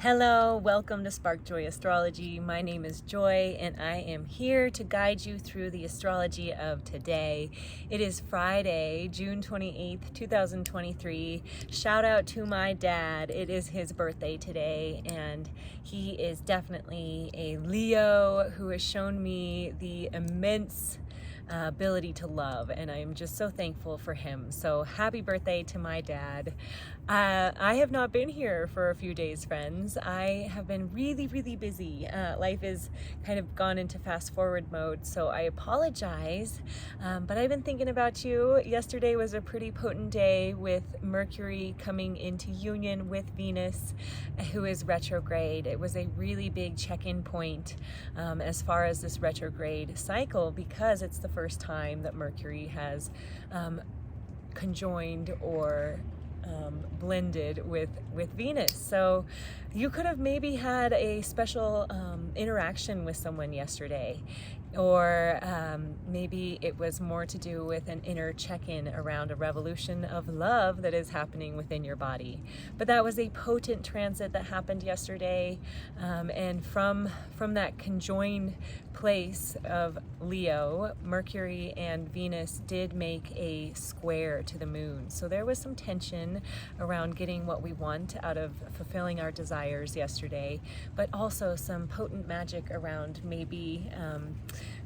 Hello, welcome to Spark Joy Astrology. My name is Joy and I am here to guide you through the astrology of today. It is Friday, June 28th, 2023. Shout out to my dad. It is his birthday today and he is definitely a Leo who has shown me the immense ability to love, and I'm just so thankful for him. So happy birthday to my dad. I have not been here for a few days, friends. I have been really busy. Life is kind of gone into fast forward mode, so I apologize, but I've been thinking about you. Yesterday was a pretty potent day with Mercury coming into union with Venus, who is retrograde. It was a really big check-in point as far as this retrograde cycle, because it's the first time that Mercury has conjoined or blended with Venus. So you could have maybe had a special interaction with someone yesterday, or maybe it was more to do with an inner check-in around a revolution of love that is happening within your body. But that was a potent transit that happened yesterday, and from that conjoined place of Leo, Mercury and Venus did make a square to the moon. So there was some tension around getting what we want out of fulfilling our desires yesterday, but also some potent magic around maybe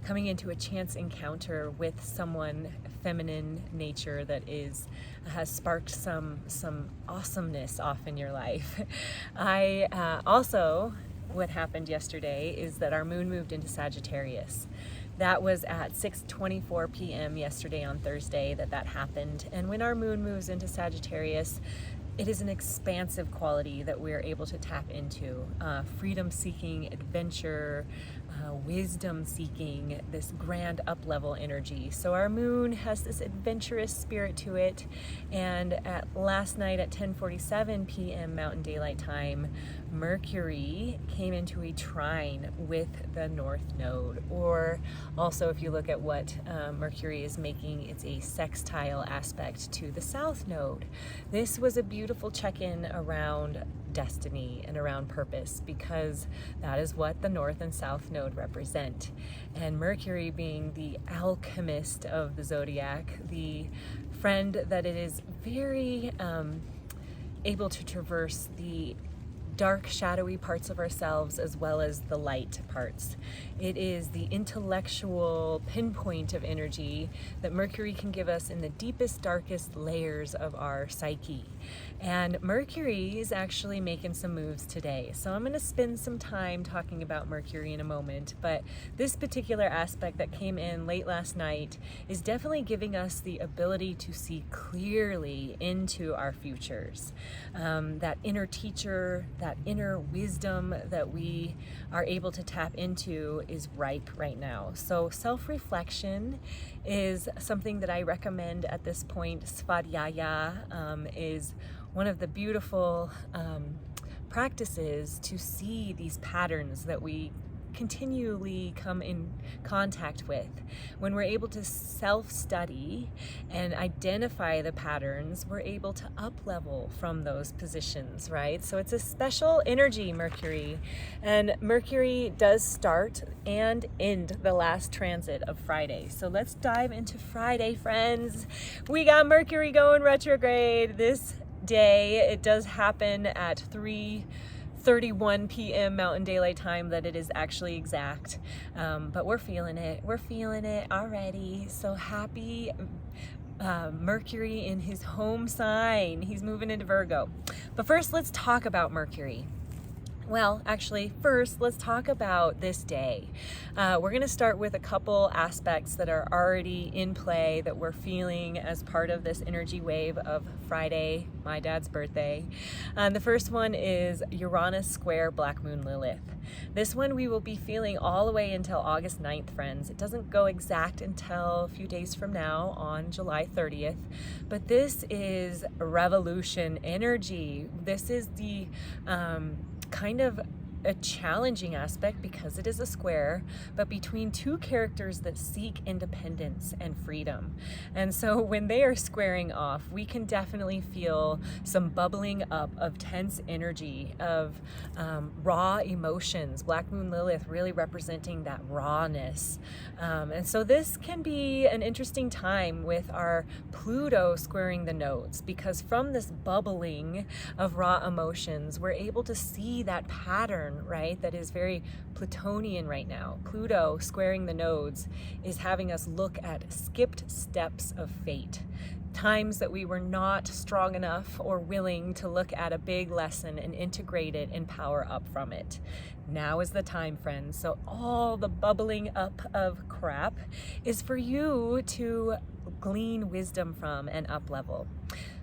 coming into a chance encounter with someone feminine nature that has sparked some awesomeness off in your life. What happened yesterday is that our moon moved into Sagittarius. That was at 6:24 p.m. yesterday on Thursday that happened. And when our moon moves into Sagittarius, it is an expansive quality that we're able to tap into. Freedom-seeking, adventure, wisdom-seeking, this grand up-level energy. So our moon has this adventurous spirit to it. And last night at 10:47 p.m. Mountain Daylight Time, Mercury came into a trine with the North Node. Or also, if you look at what Mercury is making, it's a sextile aspect to the South Node. This was a beautiful check-in around destiny and around purpose, because that is what the North and South Node represent. And Mercury, being the alchemist of the zodiac, the friend that it is very able to traverse the dark, shadowy parts of ourselves as well as the light parts. It is the intellectual pinpoint of energy that Mercury can give us in the deepest, darkest layers of our psyche. And Mercury is actually making some moves today. So I'm going to spend some time talking about Mercury in a moment, but this particular aspect that came in late last night is definitely giving us the ability to see clearly into our futures. That inner teacher, that inner wisdom that we are able to tap into is ripe right now. So self-reflection is something that I recommend at this point. Svadhyaya is one of the beautiful practices to see these patterns that we continually come in contact with. When we're able to self-study and identify the patterns, we're able to up-level from those positions, right? So it's a special energy, Mercury. And Mercury does start and end the last transit of Friday. So let's dive into Friday, friends. We got Mercury going retrograde this day. It does happen at 3:31 p.m. Mountain Daylight Time, that it is actually exact, but we're feeling it already. So happy Mercury in his home sign. He's moving into Virgo. But first, let's talk about Mercury. Well, actually, first, let's talk about this day. We're going to start with a couple aspects that are already in play that we're feeling as part of this energy wave of Friday, my dad's birthday. The first one is Uranus square Black Moon Lilith. This one we will be feeling all the way until August 9th, friends. It doesn't go exact until a few days from now on July 30th, but this is revolution energy. This is the kind of a challenging aspect because it is a square, but between two characters that seek independence and freedom. And so when they are squaring off, we can definitely feel some bubbling up of tense energy, of raw emotions. Black Moon Lilith really representing that rawness. And so this can be an interesting time with our Pluto squaring the nodes, because from this bubbling of raw emotions, we're able to see that pattern, right? That is very Plutonian right now. Pluto squaring the nodes is having us look at skipped steps of fate. Times that we were not strong enough or willing to look at a big lesson and integrate it and power up from it. Now is the time, friends. So all the bubbling up of crap is for you to glean wisdom from and up level.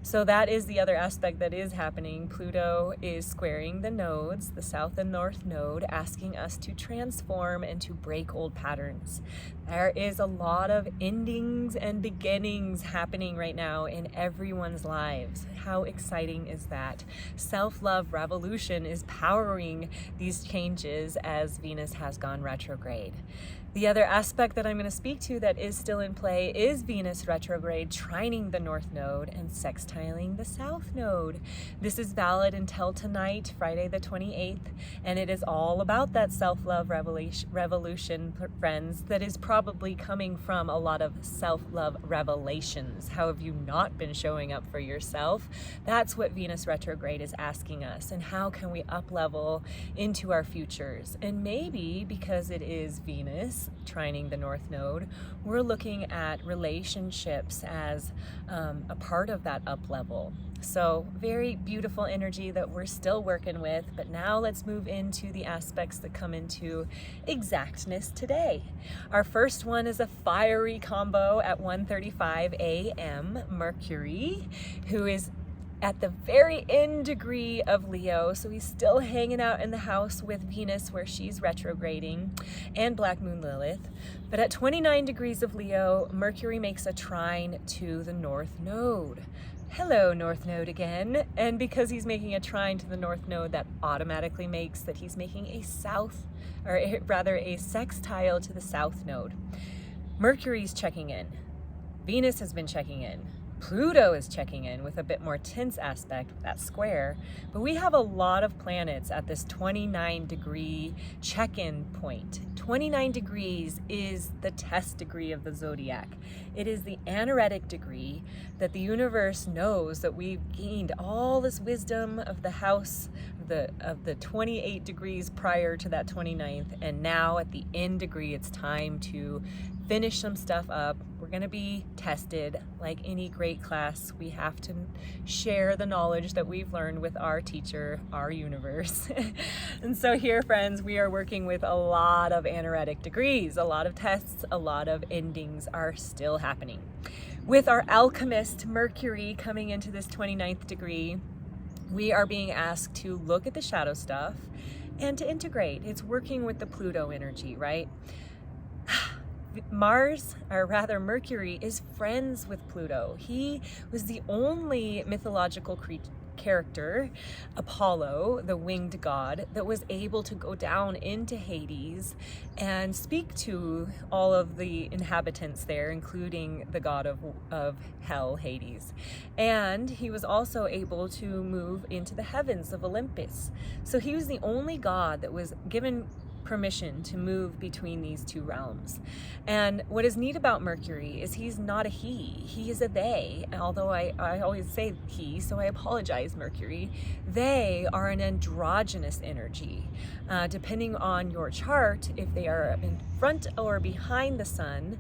So that is the other aspect that is happening. Pluto is squaring the nodes, the south and north node, asking us to transform and to break old patterns. There is a lot of endings and beginnings happening right now in everyone's lives. How exciting is that? Self-love revolution is powering these changes as Venus has gone retrograde. The other aspect that I'm going to speak to that is still in play is Venus retrograde trining the north node and sextiling the south node. This is valid until tonight, Friday the 28th, and it is all about that self-love revolution, friends, that is probably coming from a lot of self-love revelations. How have you not been showing up for yourself? That's what Venus retrograde is asking us, and how can we up-level into our futures? And maybe because it is Venus trining the north node, we're looking at relationships as a part of that up level. So very beautiful energy that we're still working with, but now let's move into the aspects that come into exactness today. Our first one is a fiery combo at 1:35 a.m. Mercury, who is at the very end degree of Leo, so he's still hanging out in the house with Venus where she's retrograding, and Black Moon Lilith. But at 29 degrees of Leo, Mercury makes a trine to the North Node. Hello, North Node again. And because he's making a trine to the North Node, that automatically makes that he's making a south, or rather a sextile to the South Node. Mercury's checking in. Venus has been checking in. Pluto is checking in with a bit more tense aspect with that square, but we have a lot of planets at this 29 degree check-in point. 29 degrees is the test degree of the zodiac. It is the anaretic degree that the universe knows that we've gained all this wisdom of the house of the 28 degrees prior to that 29th, and now at the end degree it's time to finish some stuff up. We're going to be tested like any great class. We have to share the knowledge that we've learned with our teacher, our universe. And so here, friends, we are working with a lot of anaretic degrees, a lot of tests, a lot of endings are still happening. With our alchemist Mercury coming into this 29th degree, we are being asked to look at the shadow stuff and to integrate. It's working with the Pluto energy, right? Mars, or rather Mercury, is friends with Pluto. He was the only mythological character, Apollo, the winged god, that was able to go down into Hades and speak to all of the inhabitants there, including the god of hell, Hades. And he was also able to move into the heavens of Olympus. So he was the only god that was given permission to move between these two realms. And what is neat about Mercury is he's not a he is a they. Although I always say he, so I apologize, Mercury. They are an androgynous energy. Depending on your chart, if they are in front or behind the sun,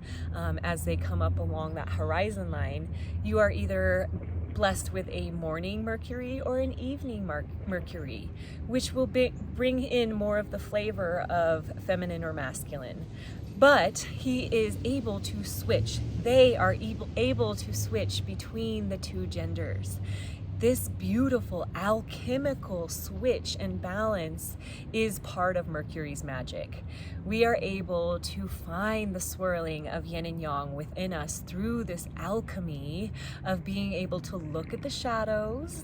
as they come up along that horizon line, you are either blessed with a morning Mercury or an evening Mercury, which will bring in more of the flavor of feminine or masculine. But he is able to switch. They are able to switch between the two genders. this beautiful alchemical switch and balance is part of Mercury's magic. We are able to find the swirling of yin and yang within us through this alchemy of being able to look at the shadows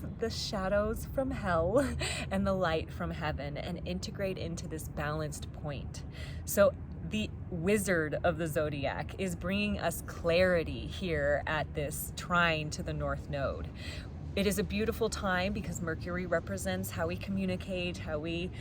from hell and the light from heaven, and integrate into this balanced point. So the wizard of the zodiac is bringing us clarity here at this trine to the North Node. It is a beautiful time because Mercury represents how we communicate, how we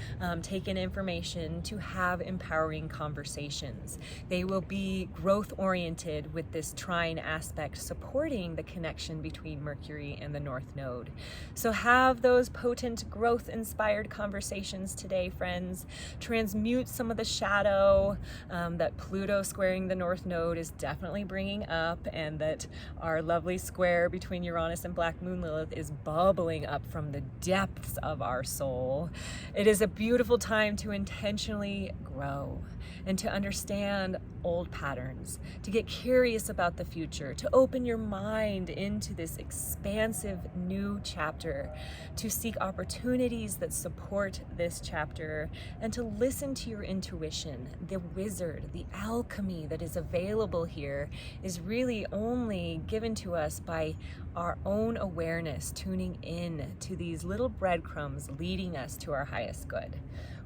take in information, to have empowering conversations. They will be growth-oriented with this trine aspect, supporting the connection between Mercury and the North Node. So have those potent growth-inspired conversations today, friends. Transmute some of the shadow that Pluto squaring the North Node is definitely bringing up, and that our lovely square between Uranus and Black Moon Lilith is bubbling up from the depths of our soul. It is a beautiful time to intentionally grow and to understand old patterns, to get curious about the future, to open your mind into this expansive new chapter, to seek opportunities that support this chapter, and to listen to your intuition. The wizard, the alchemy that is available here is really only given to us by our own awareness, tuning in to these little breadcrumbs leading us to our highest good.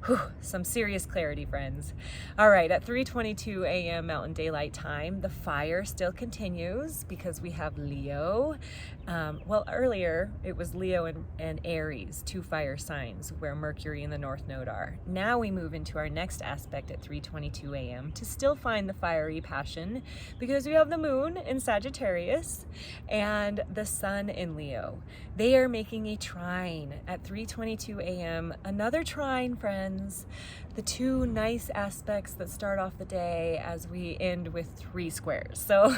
Whew, some serious clarity, friends. All right, at 3:22 a.m. Mountain Daylight Time, the fire still continues because we have Leo. Well, earlier it was Leo and Aries, two fire signs where Mercury and the North Node are. Now we move into our next aspect at 3:22 a.m. to still find the fiery passion because we have the moon in Sagittarius and the sun in Leo. They are making a trine at 3:22 a.m. Another trine, friends. The two nice aspects that start off the day as we end with three squares. So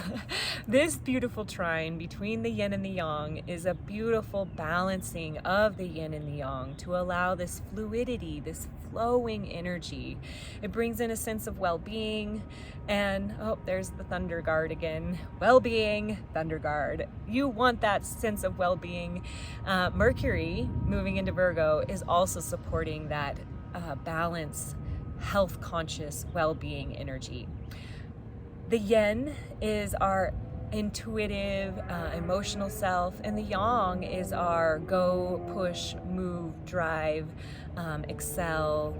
this beautiful trine between the yin and the yang is a beautiful balancing of the yin and the yang to allow this fluidity, this flowing energy. It brings in a sense of well-being, and oh, there's the thunder guard again. Well-being, thunder guard. You want that sense of well-being. Mercury moving into Virgo is also supporting that balance, health conscious, well-being energy. The yin is our intuitive, emotional self, and the yang is our go, push, move, drive, excel,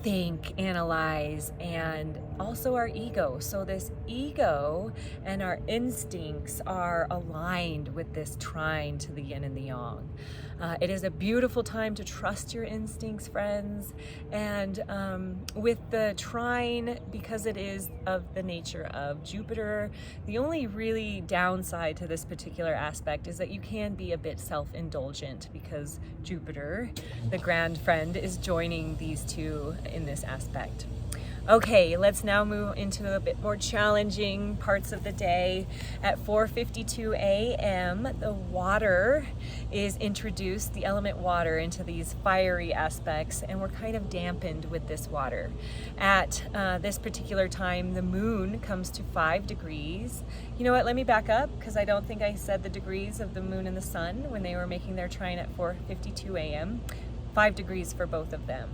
think, analyze, and also our ego. So this ego and our instincts are aligned with this trine to the yin and the yang. It is a beautiful time to trust your instincts, friends. And with the trine, because it is of the nature of Jupiter, the only really downside to this particular aspect is that you can be a bit self-indulgent because Jupiter, the grand friend, is joining these two in this aspect. Okay, let's now move into a bit more challenging parts of the day. At 4:52 a.m., the water is introduced, the element water, into these fiery aspects, and we're kind of dampened with this water. At this particular time, the moon comes to 5 degrees. You know what, let me back up, because I don't think I said the degrees of the moon and the sun when they were making their trine at 4:52 a.m. 5 degrees for both of them.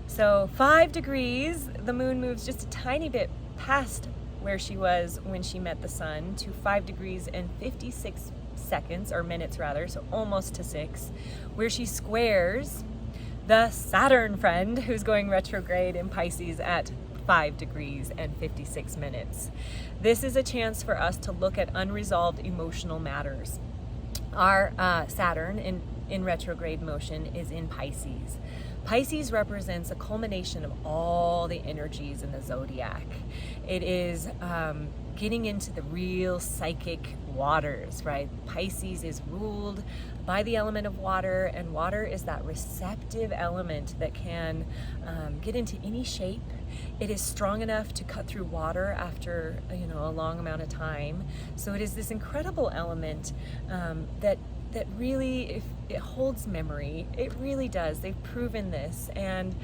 So 5 degrees, the moon moves just a tiny bit past where she was when she met the sun to 5 degrees and 56 seconds, or minutes rather, so almost to 6, where she squares the Saturn friend who's going retrograde in Pisces at 5 degrees and 56 minutes. This is a chance for us to look at unresolved emotional matters. Our Saturn in retrograde motion is in Pisces. Pisces represents a culmination of all the energies in the zodiac. It is getting into the real psychic waters, right? Pisces is ruled by the element of water, and water is that receptive element that can get into any shape. It is strong enough to cut through water after a long amount of time. So it is this incredible element that really, it holds memory. It really does. They've proven this. And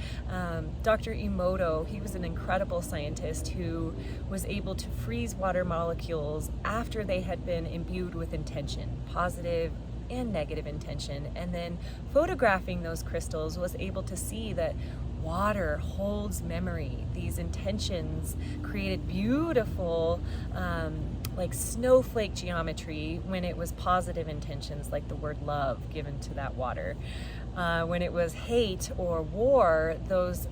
Dr. Emoto, he was an incredible scientist who was able to freeze water molecules after they had been imbued with intention, positive and negative intention. And then photographing those crystals was able to see that water holds memory. These intentions created beautiful like snowflake geometry when it was positive intentions, like the word love given to that water. When it was hate or war, those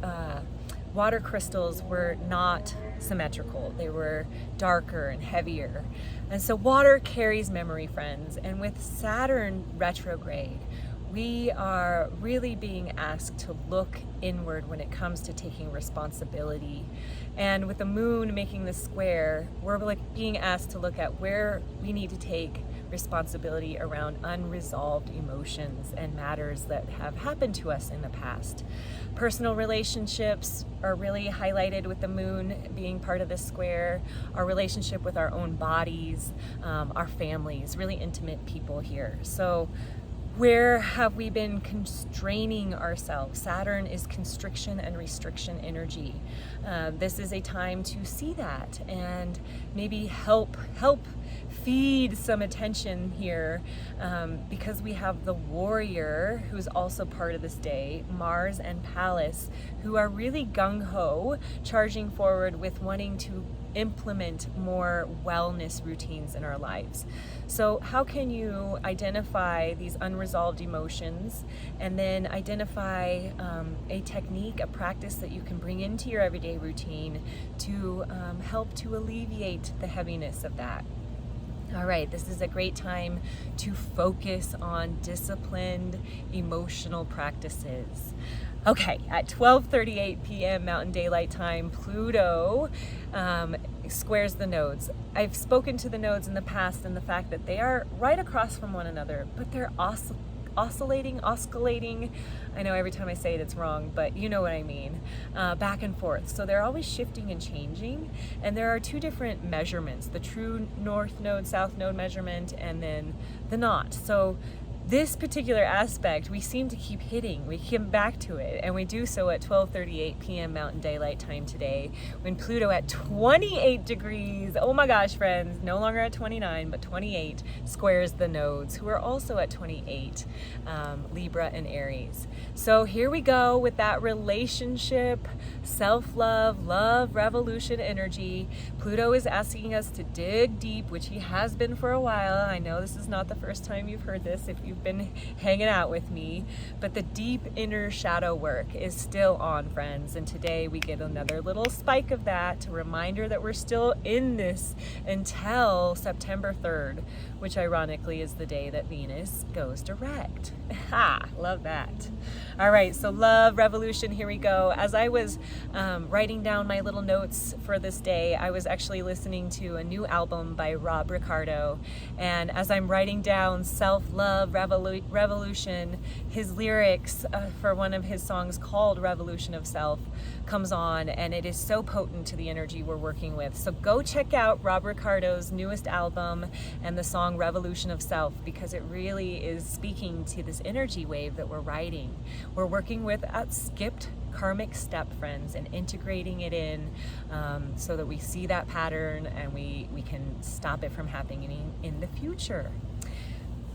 water crystals were not symmetrical. They were darker and heavier. And so water carries memory, friends. And with Saturn retrograde, we are really being asked to look inward when it comes to taking responsibility. And with the moon making the square, we're like being asked to look at where we need to take responsibility around unresolved emotions and matters that have happened to us in the past. Personal relationships are really highlighted with the moon being part of this square. Our relationship with our own bodies, our families, really intimate people here. So where have we been constraining ourselves? Saturn is constriction and restriction energy. This is a time to see that and maybe help feed some attention here, because we have the warrior, who's also part of this day, Mars and Pallas, who are really gung-ho, charging forward with wanting to implement more wellness routines in our lives. So how can you identify these unresolved emotions and then identify a technique, a practice that you can bring into your everyday routine to help to alleviate the heaviness of that? All right, this is a great time to focus on disciplined emotional practices. Okay, at 12:38 p.m. Mountain Daylight Time, Pluto squares the nodes. I've spoken to the nodes in the past and the fact that they are right across from one another, but they're oscillating. I know every time I say it, it's wrong, but you know what I mean. Back and forth. So they're always shifting and changing. And there are two different measurements, the true north node, south node measurement, and then the not. So this particular aspect, we seem to keep hitting. We come back to it, and we do so at 12:38 p.m. Mountain Daylight Time today, when Pluto at 28 degrees, oh my gosh, friends, no longer at 29, but 28, squares the nodes, who are also at 28, Libra and Aries. So here we go with that relationship, self-love, love, revolution energy. Pluto is asking us to dig deep, which he has been for a while. I know this is not the first time you've heard this if you've been hanging out with me, but the deep inner shadow work is still on, friends. And today we get another little spike of that, a reminder that we're still in this until September 3rd, which ironically is the day that Venus goes direct. Ha! Love that. All right, so love, revolution, here we go. As I was writing down my little notes for this day, I was actually listening to a new album by Rob Ricardo. And as I'm writing down self-love, revolution, his lyrics for one of his songs called Revolution of Self comes on, and it is so potent to the energy we're working with. So go check out Rob Ricardo's newest album and the song Revolution of Self, because it really is speaking to this energy wave that we're riding. We're working with a skipped karmic step, friends, and integrating it in so that we see that pattern and we can stop it from happening in the future.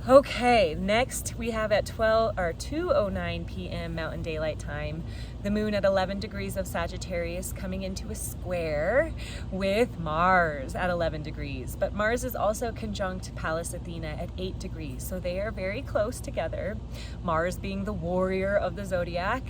Okay, next we have at 2:09 p.m. Mountain Daylight Time, the moon at 11 degrees of Sagittarius coming into a square with Mars at 11 degrees. But Mars is also conjunct Pallas Athena at 8 degrees, so they are very close together. Mars being the warrior of the zodiac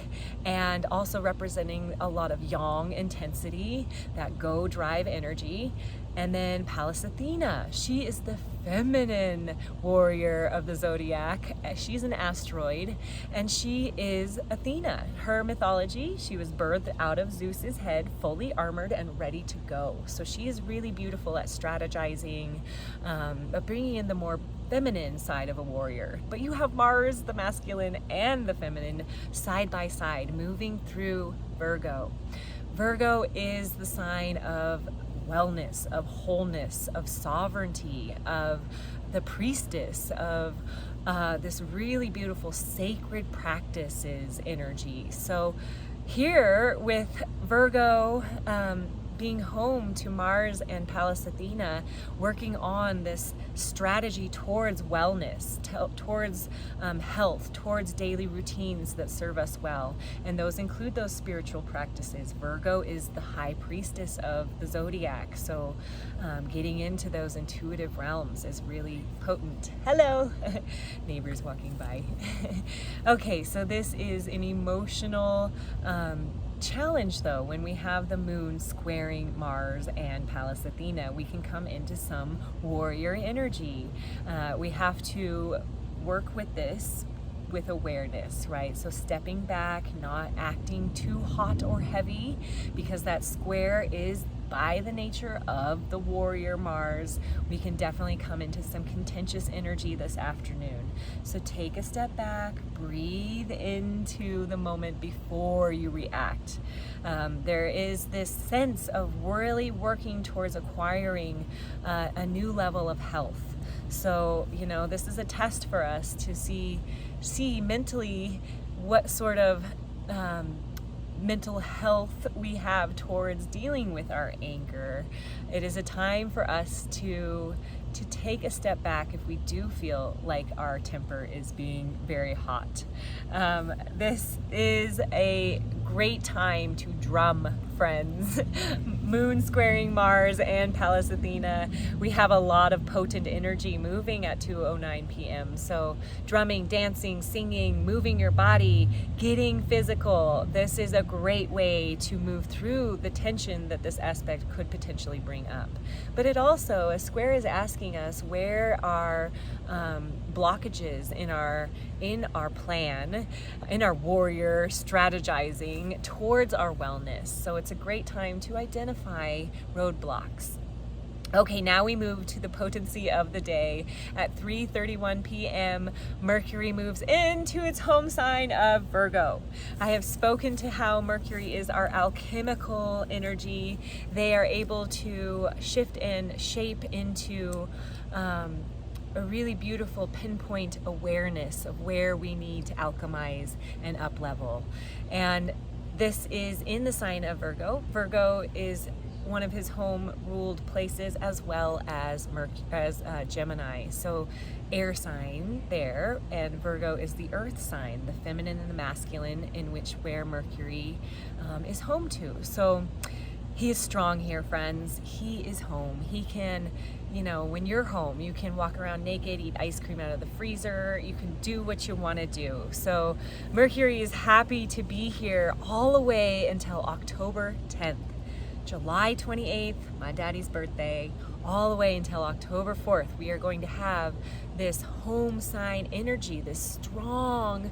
and also representing a lot of yang intensity, that go drive energy. And then Pallas Athena, she is the feminine warrior of the zodiac. She's an asteroid, and she is Athena. Her mythology, she was birthed out of Zeus's head, fully armored and ready to go. So she is really beautiful at strategizing, but bringing in the more feminine side of a warrior. But you have Mars, the masculine and the feminine, side by side, moving through Virgo. Virgo is the sign of wellness, of wholeness, of sovereignty, of the priestess, of this really beautiful sacred practices energy. So here with Virgo being home to Mars and Pallas Athena, working on this strategy towards wellness, towards health, towards daily routines that serve us well. And those include those spiritual practices. Virgo is the high priestess of the zodiac, so getting into those intuitive realms is really potent. Hello! Neighbors walking by. Okay, so this is an emotional challenge though. When we have the moon squaring Mars and Pallas Athena, we can come into some warrior energy. We have to work with this with awareness, right? So stepping back, not acting too hot or heavy, because that square is by the nature of the warrior Mars. We can definitely come into some contentious energy this afternoon. So take a step back, breathe into the moment before you react. There is this sense of really working towards acquiring a new level of health. So, you know, this is a test for us to see mentally what sort of mental health we have towards dealing with our anger. It is a time for us to take a step back if we do feel like our temper is being very hot. This is a great time to drum, friends. Moon squaring Mars and Pallas Athena. We have a lot of potent energy moving at 2:09 p.m. So drumming, dancing, singing, moving your body, getting physical. This is a great way to move through the tension that this aspect could potentially bring up. But it also, a square is asking us where are blockages in our plan, in our warrior strategizing towards our wellness. So it's a great time to identify roadblocks. Okay, now we move to the potency of the day. At 3:31 p.m., Mercury moves into its home sign of Virgo. I have spoken to how Mercury is our alchemical energy. They are able to shift and shape into a really beautiful pinpoint awareness of where we need to alchemize and up level. And this is in the sign of Virgo. Virgo is one of his home ruled places, as well as Gemini. So air sign there, and Virgo is the earth sign, the feminine and the masculine, where Mercury is home to. So he is strong here, friends. He is home. He can, you know, when you're home, you can walk around naked, eat ice cream out of the freezer. You can do what you want to do. So Mercury is happy to be here all the way until October 10th. July 28th, my daddy's birthday, all the way until October 4th. We are going to have this home sign energy, this strong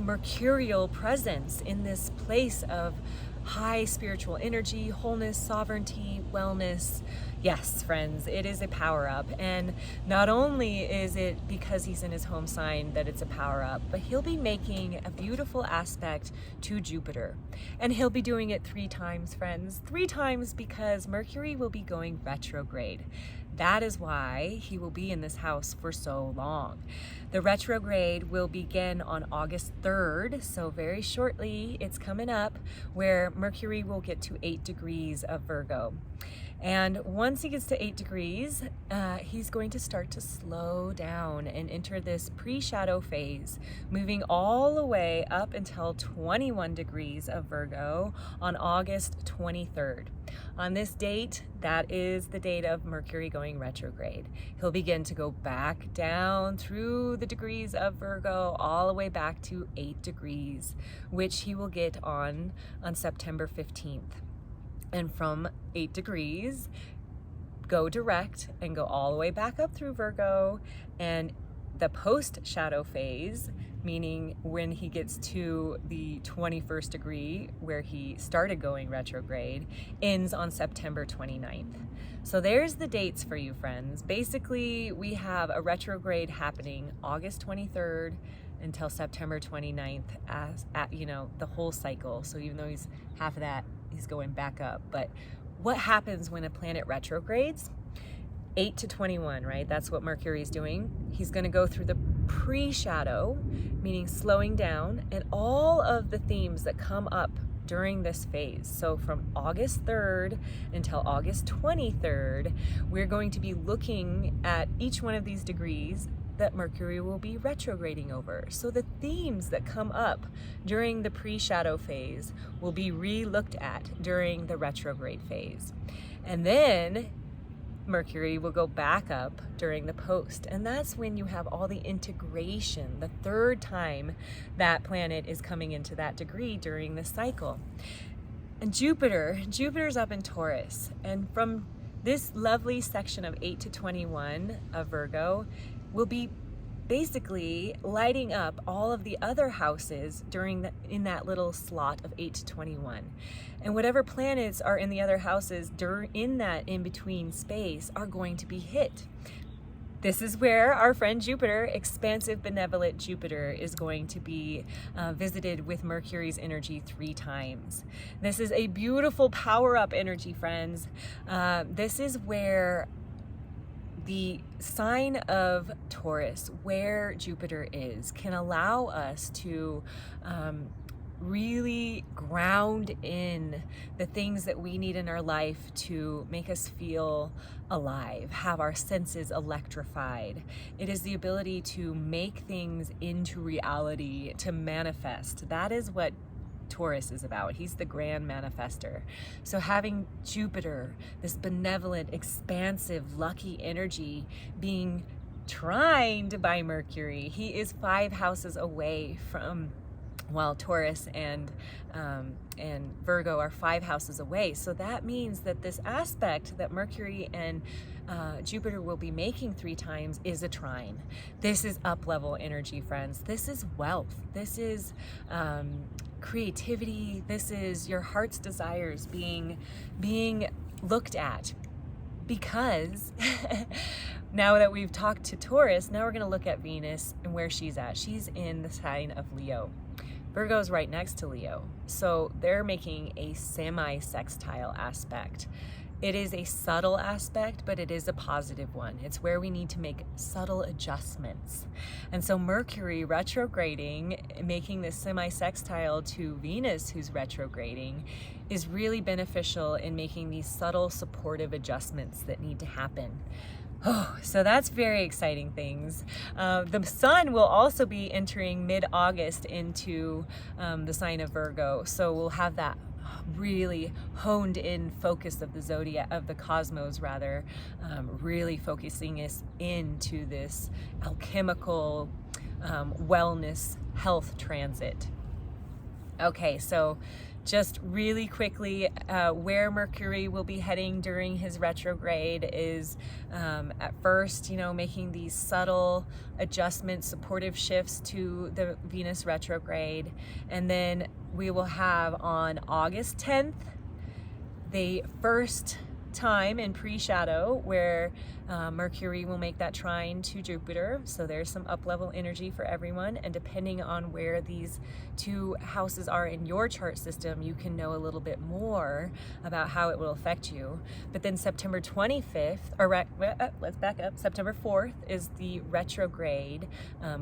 mercurial presence in this place of high spiritual energy, wholeness, sovereignty, wellness. Yes, friends, it is a power up. And not only is it because he's in his home sign that it's a power up, but he'll be making a beautiful aspect to Jupiter. And he'll be doing it 3 times, friends. 3 times because Mercury will be going retrograde. That is why he will be in this house for so long. The retrograde will begin on August 3rd, so very shortly it's coming up, where Mercury will get to 8 degrees of Virgo. And once he gets to 8 degrees, he's going to start to slow down and enter this pre-shadow phase, moving all the way up until 21 degrees of Virgo on August 23rd. On this date, that is the date of Mercury going retrograde. He'll begin to go back down through the degrees of Virgo all the way back to 8 degrees, which he will get on September 15th. And from 8 degrees, go direct and go all the way back up through Virgo. And the post-shadow phase, meaning when he gets to the 21st degree, where he started going retrograde, ends on September 29th. So there's the dates for you, friends. Basically, we have a retrograde happening August 23rd until September 29th, the whole cycle. So even though he's half of that, he's going back up. But what happens when a planet retrogrades? 8 to 21, right? That's what Mercury is doing. He's going to go through the pre-shadow, meaning slowing down, and all of the themes that come up during this phase. So from August 3rd until August 23rd, we're going to be looking at each one of these degrees that Mercury will be retrograding over. So the themes that come up during the pre-shadow phase will be re-looked at during the retrograde phase. And then Mercury will go back up during the post. And that's when you have all the integration, the third time that planet is coming into that degree during this cycle. And Jupiter's up in Taurus. And from this lovely section of 8 to 21 of Virgo, will be basically lighting up all of the other houses in that little slot of 8 to 21. And whatever planets are in the other houses in that in-between space are going to be hit. This is where our friend Jupiter, expansive, benevolent Jupiter, is going to be visited with Mercury's energy 3 times. This is a beautiful power-up energy, friends. This is where the sign of Taurus, where Jupiter is, can allow us to really ground in the things that we need in our life to make us feel alive, have our senses electrified. It is the ability to make things into reality, to manifest. That is what Taurus is about. He's the grand manifester. So having Jupiter, this benevolent, expansive, lucky energy, being trined by Mercury, he is 5 houses away from, while Taurus and Virgo are 5 houses away. So that means that this aspect that Mercury and Jupiter will be making 3 times is a trine. This is up-level energy, friends. This is wealth. This is creativity. This is your heart's desires being looked at. Because now that we've talked to Taurus, now we're going to look at Venus and where she's at. She's in the sign of Leo. Virgo's right next to Leo. So they're making a semi-sextile aspect. It is a subtle aspect, but it is a positive one. It's where we need to make subtle adjustments. And so Mercury retrograding, making this semi-sextile to Venus, who's retrograding, is really beneficial in making these subtle supportive adjustments that need to happen. Oh, so that's very exciting things. The sun will also be entering mid-August into the sign of Virgo. So we'll have that really honed in focus of the zodiac, of the cosmos rather, really focusing us into this alchemical wellness health transit. Okay, so just really quickly, where Mercury will be heading during his retrograde is at first, making these subtle adjustments, supportive shifts to the Venus retrograde. And then we will have on August 10th, the first time in pre-shadow where Mercury will make that trine to Jupiter. So there's some up-level energy for everyone, and depending on where these 2 houses are in your chart system, you can know a little bit more about how it will affect you. But then September 25th, or let's back up, September 4th is the retrograde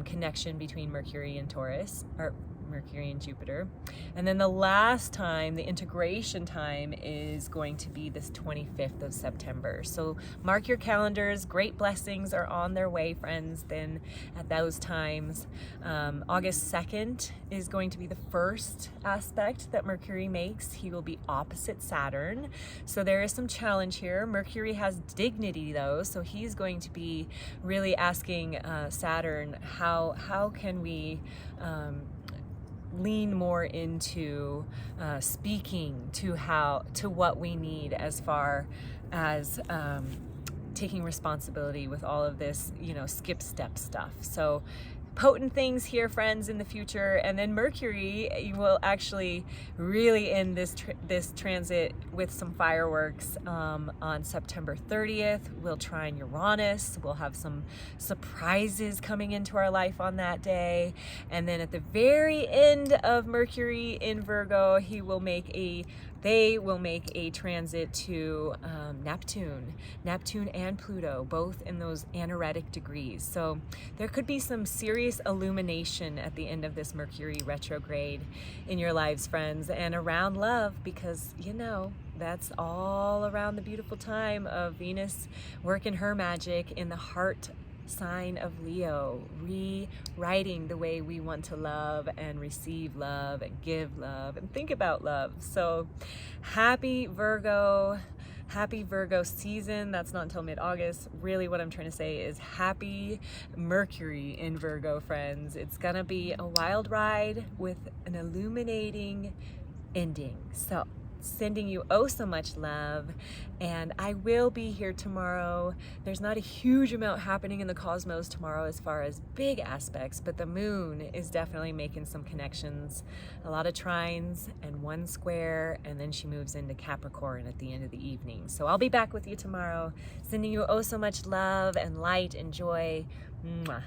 connection between Mercury and Taurus, or Mercury and Jupiter. And then the last time, the integration time, is going to be this 25th of September. So mark your calendars. Great blessings are on their way, friends, then at those times. August 2nd is going to be the first aspect that Mercury makes. He will be opposite Saturn. So there is some challenge here. Mercury has dignity though, so he's going to be really asking Saturn, how can we lean more into speaking to what we need as far as taking responsibility with all of this, skip step stuff. So potent things here, friends, in the future. And then Mercury will actually really end this transit with some fireworks on September 30th. We'll trine Uranus. We'll have some surprises coming into our life on that day. And then at the very end of Mercury in Virgo, he will make they will make a transit to Neptune and Pluto, both in those anaretic degrees. So there could be some serious illumination at the end of this Mercury retrograde in your lives, friends, and around love, because you know that's all around the beautiful time of Venus working her magic in the heart sign of Leo, rewriting the way we want to love and receive love and give love and think about love. So happy Virgo season. That's not until mid-August. Really what I'm trying to say is happy Mercury in Virgo, friends. It's gonna be a wild ride with an illuminating ending. So sending you oh so much love, and I will be here tomorrow. There's not a huge amount happening in the cosmos tomorrow as far as big aspects, but the moon is definitely making some connections, a lot of trines and one square, and then she moves into Capricorn at the end of the evening. So I'll be back with you tomorrow, sending you oh so much love and light and joy. Mwah.